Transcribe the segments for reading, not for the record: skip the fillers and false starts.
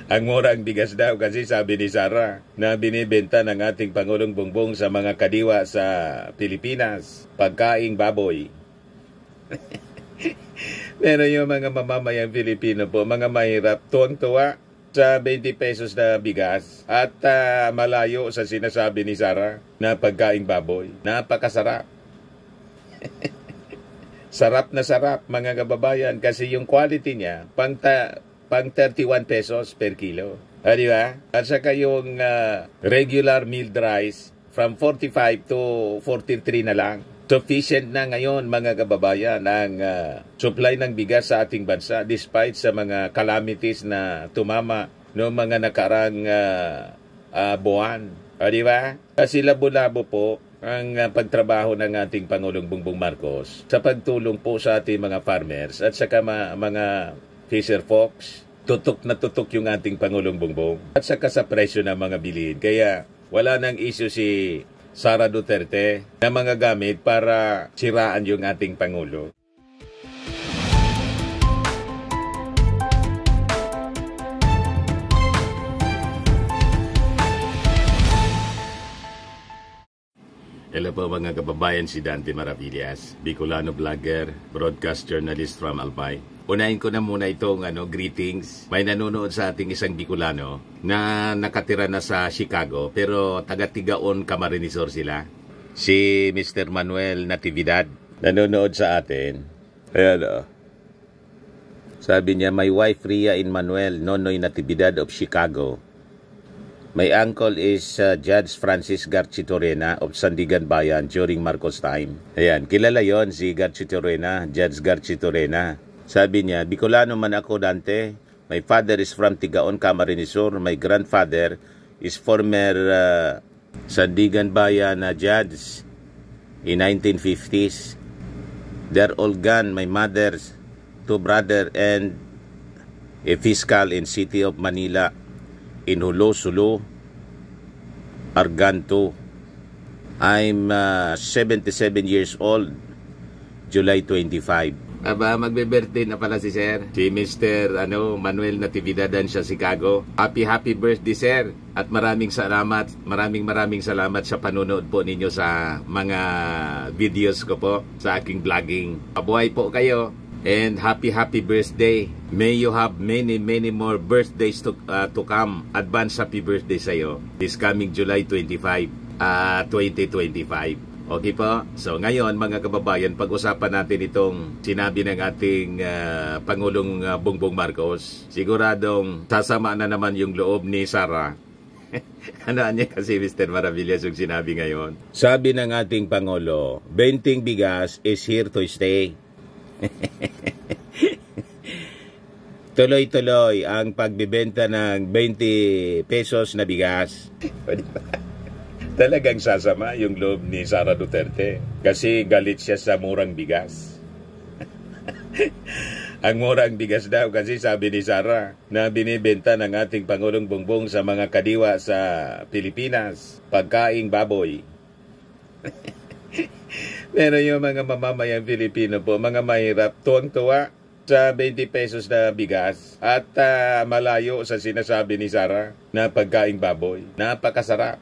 Ang murang bigas daw kasi sabi ni Sara na binibenta ng ating Pangulong Bongbong sa mga kadiwa sa Pilipinas, pagkaing baboy. Pero yung mga mamamayang Pilipino po, mga mahirap, tuwang-tuwa sa 20 pesos na bigas at malayo sa sinasabi ni Sara na pagkaing baboy. Napakasarap. Sarap na sarap mga kababayan kasi yung quality niya pang 31 pesos per kilo. Di ba? At saka yung regular milled rice from 45 to 43 na lang. Sufficient na ngayon mga kababayan ang supply ng bigas sa ating bansa despite sa mga calamities na tumama noong mga nakarang buwan. Di ba? Kasi labo-labo po ang pagtrabaho ng ating Pangulong Bongbong Marcos sa pagtulong po sa ating mga farmers at saka mga fisher folks. Tutok na tutok yung ating Pangulong Bongbong at saka sa presyo ng mga bilihin. Kaya wala nang issue si Sara Duterte na mga gamit para siraan yung ating Pangulo. Hello po mga kababayan, si Dante Maravillas, Bicolano vlogger, broadcast journalist from Albay. Unahin ko na muna itong greetings. May nanonood sa ating isang Bicolano na nakatira na sa Chicago pero taga-Tigaon, Camarines Sur sila. Si Mr. Manuel Natividad nanonood sa atin. Ayan Sabi niya, my wife Ria in Manuel, Nonoy Natividad of Chicago. My uncle is Judge Francis Garchitorena of Sandigan Bayan during Marcos time. Ayan, kilala yon si Garchitorena, Judge Garchitorena. Sabi niya, Bicolano man ako Dante. My father is from Tigaon, Camarines Sur. My grandfather is former Sandigan Bayan judge in 1950s. They're all gone. My mother's two brother and a fiscal in City of Manila. In Hulo, Sulu, Arganto. I'm 77 years old, July 25. Aba, magbe-birthday na pala si Sir. Si Mr. Manuel Natividad siya Chicago. Happy birthday Sir. At maraming salamat sa panonood po ninyo sa mga videos ko po sa aking vlogging. Mabuhay po kayo. And happy birthday. May you have many more birthdays to come. Advance happy birthday sa iyo. This coming July 25, 2025. Okay po? So ngayon mga kababayan, pag-usapan natin itong sinabi ng ating Pangulong Bongbong Marcos. Siguradong sasama na naman yung loob ni Sara. Ano niya kasi Mr. Maravillas yung sinabi ngayon? Sabi ng ating Pangulo, 20 bigas is here to stay. Tuloy-tuloy ang pagbibenta ng 20 pesos na bigas. Talagang sasama yung loob ni Sara Duterte kasi galit siya sa murang bigas. Ang murang bigas daw kasi sabi ni Sara na binibenta ng ating Pangulong Bongbong sa mga kadiwa sa Pilipinas, pagkaing baboy. Pero yung mga mamamayang Pilipino po, mga mahirap, tuwang-tuwa sa 20 pesos na bigas at malayo sa sinasabi ni Sara na pagkaing baboy. Napakasarap.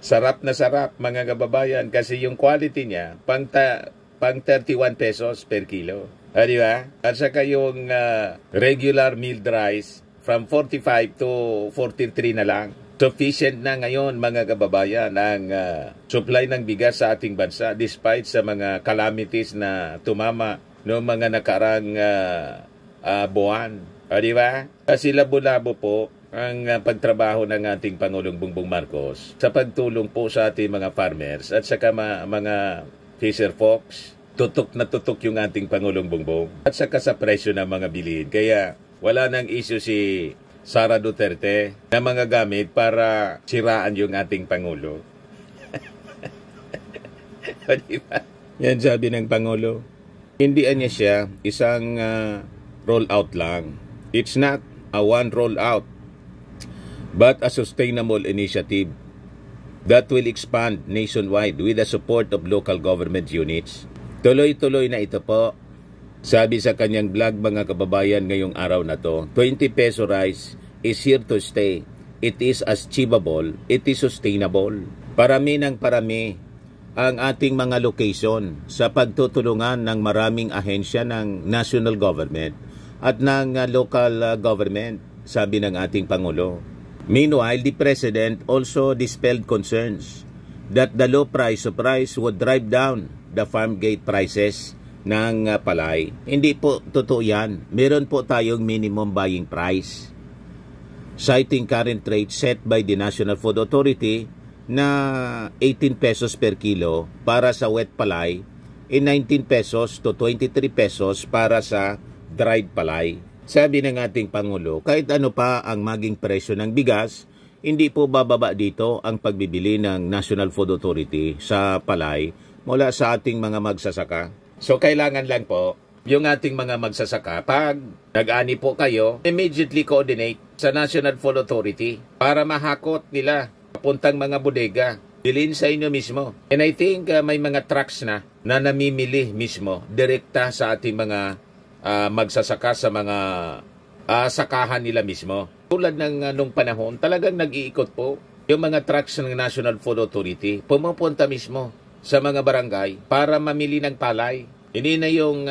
Sarap na sarap mga kababayan kasi yung quality niya pang 31 pesos per kilo. Di ba? At saka yung regular milled rice from 45 to 43 na lang. Sufficient na ngayon mga kababayan ang supply ng bigas sa ating bansa despite sa mga calamities na tumama noong mga nakarang buwan. Di ba? Kasi labo-labo po ang pagtrabaho ng ating Pangulong Bongbong Marcos sa pagtulong po sa ating mga farmers at saka mga fisher folks. Tutok na tutok yung ating Pangulong Bongbong at saka sa presyo ng mga bilihin. Kaya wala nang issue si Sara Duterte na mga gamit para siraan yung ating Pangulo. Diba? Yan sabi ng Pangulo. Hindi niya siya isang roll out lang. It's not a one roll out, but a sustainable initiative that will expand nationwide with the support of local government units. Tuloy-tuloy na ito po Sabi sa kanyang vlog, mga kababayan, ngayong araw na to, 20 peso rice is here to stay. It is achievable, it is sustainable. Parami ng parami ang ating mga location sa pagtutulungan ng maraming ahensya ng national government at ng local government, sabi ng ating Pangulo. Meanwhile, the President also dispelled concerns that the low price of rice would drive down the farm gate prices ng palay. Hindi po totoo yan. Meron po tayong minimum buying price. Citing current rate set by the National Food Authority na 18 pesos per kilo para sa wet palay and 19 pesos to 23 pesos para sa dried palay. Sabi ng ating Pangulo, kahit ano pa ang maging presyo ng bigas, hindi po bababa dito ang pagbibili ng National Food Authority sa palay mula sa ating mga magsasaka. So kailangan lang po yung ating mga magsasaka, pag nag-ani po kayo, immediately coordinate sa National Food Authority para mahakot nila papuntang mga bodega, bilhin sa inyo mismo. And I think may mga trucks na namimili mismo direkta sa ating mga magsasaka sa mga sakahan nila mismo. Tulad ng nung panahon, talagang nag-iikot po yung mga trucks ng National Food Authority, pumupunta mismo sa mga barangay para mamili ng palay. Hindi na yung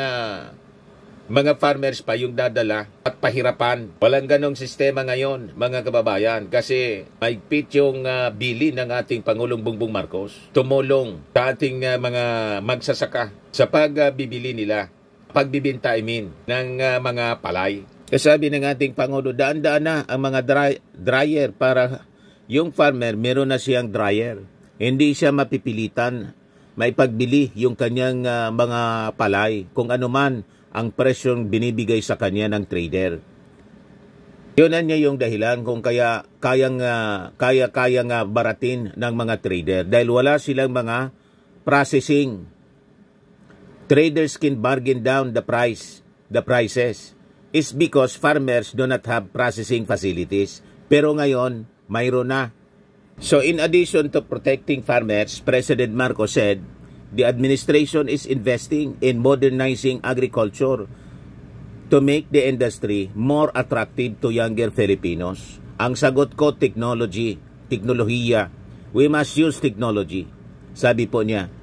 mga farmers pa yung dadala at pahirapan. Walang ganong sistema ngayon, mga kababayan, kasi maigpit yung bili ng ating Pangulong Bongbong Marcos. Tumulong sa ating mga magsasaka sa pagbibili nila, pagbibinta ng mga palay. Kasabi ng ating Pangulo, daan-daan na ang mga dryer para yung farmer meron na siyang dryer. Hindi siya mapipilitan may pagbili yung kanyang mga palay kung ano man ang presyong binibigay sa kanya ng trader. Yun niya yung dahilan kung kaya kayang baratin ng mga trader dahil wala silang mga processing. Traders can bargain down the prices is because farmers do not have processing facilities. Pero ngayon, mayroon na. So in addition to protecting farmers, President Marcos said, the administration is investing in modernizing agriculture to make the industry more attractive to younger Filipinos. Ang sagot ko, teknolohiya. We must use technology. Sabi po niya,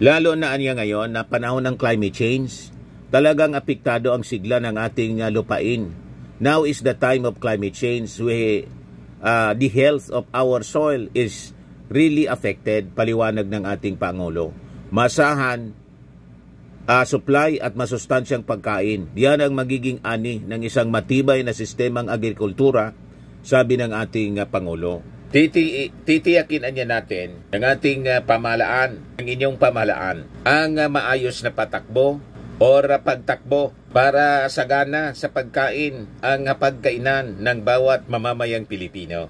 lalo na niya ngayon na panahon ng climate change, talagang apektado ang sigla ng ating lupain. Now is the time of climate change. The health of our soil is really affected, paliwanag ng ating Pangulo. Masahan, supply at masustansyang pagkain. Yan ang magiging ani ng isang matibay na sistemang agrikultura, sabi ng ating Pangulo. Titiyakin niya natin ng ating pamahalaan, ng inyong pamahalaan, ang maayos na patakbo o pagtakbo para sagana sa pagkain ang pagkainan ng bawat mamamayang Pilipino.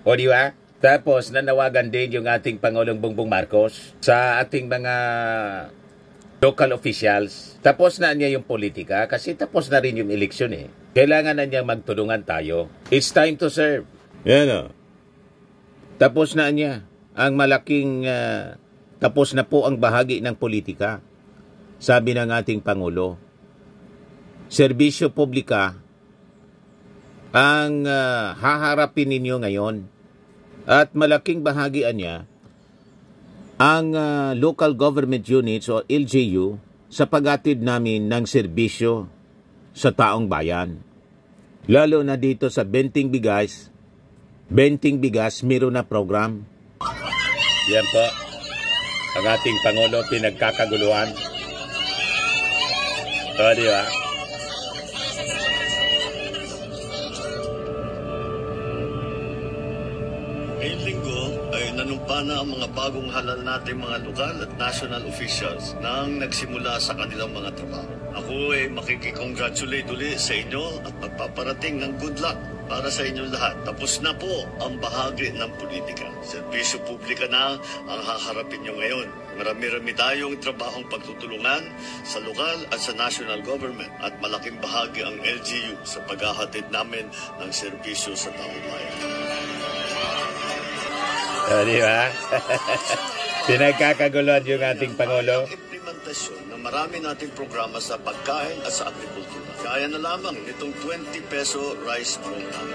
O di ba? Tapos nanawagan din yung ating Pangulong Bongbong Marcos sa ating mga local officials. Tapos na niya yung politika kasi tapos na rin yung eleksyon eh. Kailangan na niya magtulungan tayo. It's time to serve. Yan o. Tapos na niya ang malaking, tapos na po ang bahagi ng politika. Sabi ng ating Pangulo, serbisyo publika ang haharapin ninyo ngayon. At malaking bahagian niya ang local government units o LGU sa paghatid namin ng serbisyo sa taong bayan. Lalo na dito sa Benting Bigas, meron na program. Yan po, ang ating Pangulo pinagkakaguluhan. O, di ba? Ngayong linggo ay nanumpa na ang mga bagong halal natin mga lokal at national officials nang nagsimula sa kanilang mga trabaho. Ako ay makikicongratulate uli sa inyo at magpaparating ng good luck para sa inyong lahat. Tapos na po ang bahagi ng politika. Serbisyo publika na ang haharapin nyo ngayon. Marami-rami tayong trabahong pagtutulungan sa lokal at sa national government at malaking bahagi ang LGU sa paghahatid namin ng serbisyo sa taong bayan. Di ba? Pinagkakaguluhan yung ating Pangulo. implementasyon ng marami nating programa sa pagkain at sa agrikultura. Kaya na lamang nitong 20 peso rice program.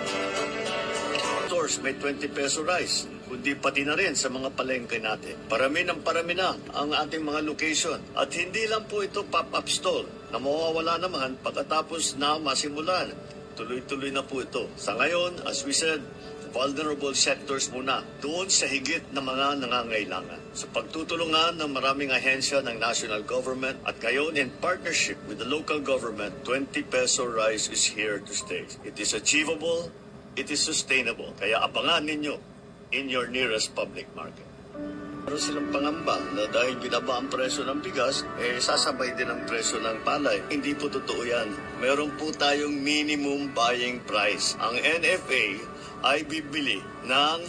Stores may 20 peso rice, kundi pati na rin sa mga palengke natin. Parami na ang ating mga location. At hindi lang po ito pop-up stall na mawawala naman pagkatapos na masimulan. Tuloy-tuloy na po ito. Sa ngayon, as we said, vulnerable sectors muna, doon sa higit na mga nangangailangan. Sa pagtutulungan ng maraming ahensya ng national government at ngayon in partnership with the local government, 20 peso rice is here to stay. It is achievable, it is sustainable. Kaya abangan ninyo in your nearest public market. Meron silang pangamba na dahil binaba ang presyo ng bigas, sasabay din ang presyo ng palay. Hindi po totoo yan. Meron po tayong minimum buying price. Ang NFA ay bibili ng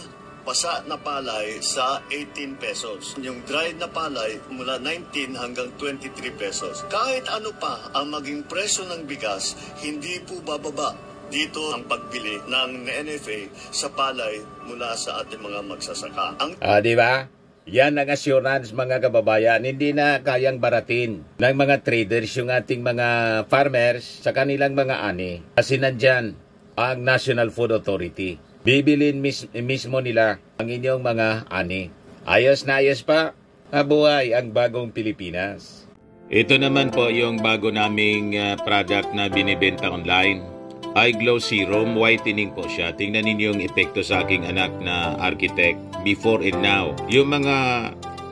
pasa na palay sa 18 pesos. Yung dried na palay mula 19 hanggang 23 pesos. Kahit ano pa ang maging presyo ng bigas, hindi po bababa dito ang pagbili ng NFA sa palay mula sa ating mga magsasaka. Di ba? Yan ang assurance mga kababayan, hindi na kayang baratin ng mga traders yung ating mga farmers sa kanilang mga ani. Kasi nandyan ang National Food Authority. Bibilin mismo nila ang inyong mga ani. Ayos na ayos pa, mabuhay ang bagong Pilipinas. Ito naman po yung bago naming product na binibenta online. iGlow Serum, whitening po siya. Tingnan ninyo yung epekto sa aking anak na architect before and now. Yung mga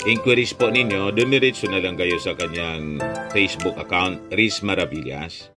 inquiries po ninyo, dumiretso na lang kayo sa kanyang Facebook account, Riz Maravillas.